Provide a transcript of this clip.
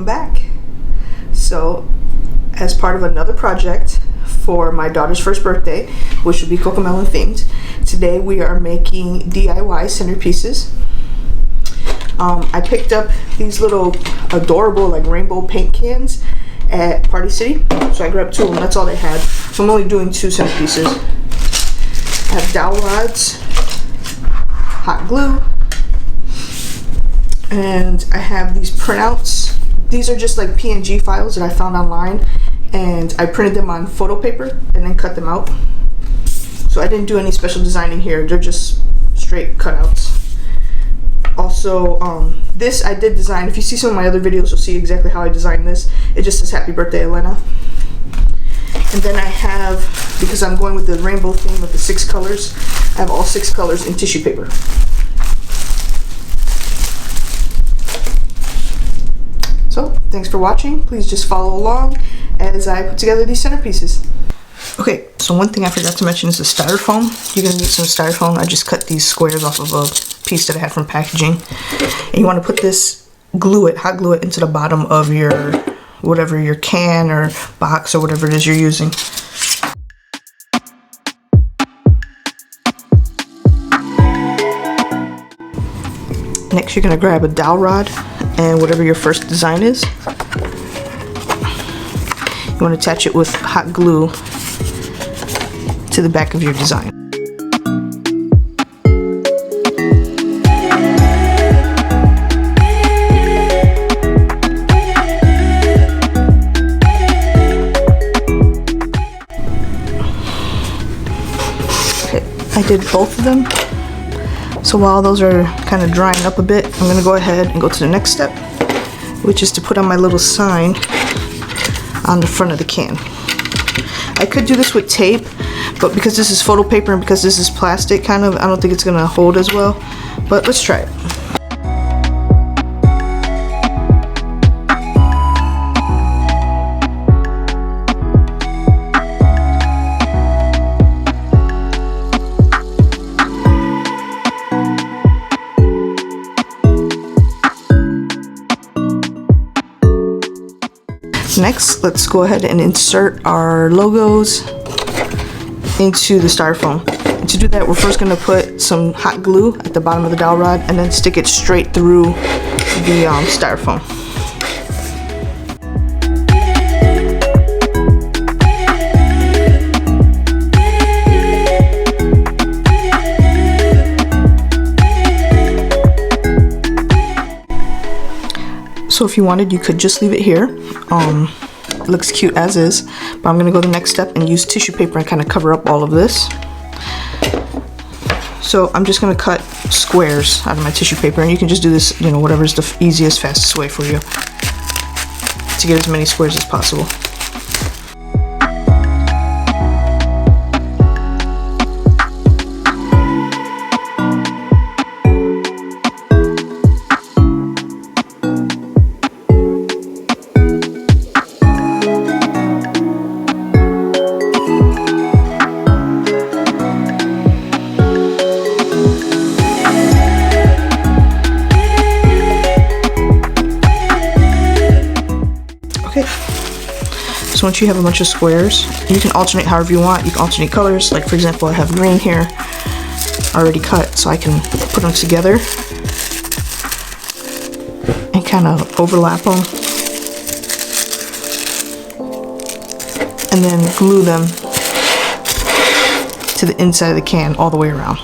welcome back. So, as part of another project for my daughter's first birthday, which will be Cocomelon themed, today we are making DIY centerpieces. I picked up these little adorable like rainbow paint cans at Party City, so I grabbed 2 of them. That's all they had. So I'm only doing 2 centerpieces. I have dowel rods, hot glue, and I have these printouts. These are just like PNG files that I found online, and I printed them on photo paper and then cut them out. So I didn't do any special designing here. They're just straight cutouts. Also, this I did design. If you see some of my other videos, you'll see exactly how I designed this. It just says Happy Birthday, Elena. And then I have, because I'm going with the rainbow theme of the 6 colors, I have all 6 colors in tissue paper. So, thanks for watching. Please just follow along as I put together these centerpieces. Okay, so one thing I forgot to mention is the styrofoam. You're going to need some styrofoam. I just cut these squares off of a piece that I had from packaging. And you want to put this, hot glue it into the bottom of your, whatever, your can or box or whatever it is you're using. Next, you're going to grab a dowel rod and whatever your first design is. You want to attach it with hot glue to the back of your design. Okay, I did both of them. So while those are kind of drying up a bit, I'm going to go ahead and go to the next step, which is to put on my little sign on the front of the can. I could do this with tape, but because this is photo paper and because this is plastic kind of, I don't think it's going to hold as well, but let's try it. Next, let's go ahead and insert our logos into the styrofoam. And to do that, we're first going to put some hot glue at the bottom of the dowel rod and then stick it straight through the styrofoam. So if you wanted, you could just leave it here. It looks cute as is, but I'm gonna go the next step and use tissue paper and kind of cover up all of this. So I'm just gonna cut squares out of my tissue paper, and you can just do this, you know, whatever's the easiest, fastest way for you to get as many squares as possible. Okay, so once you have a bunch of squares, you can alternate however you want. You can alternate colors. Like for example, I have green here already cut, so I can put them together and kind of overlap them and then glue them to the inside of the can all the way around.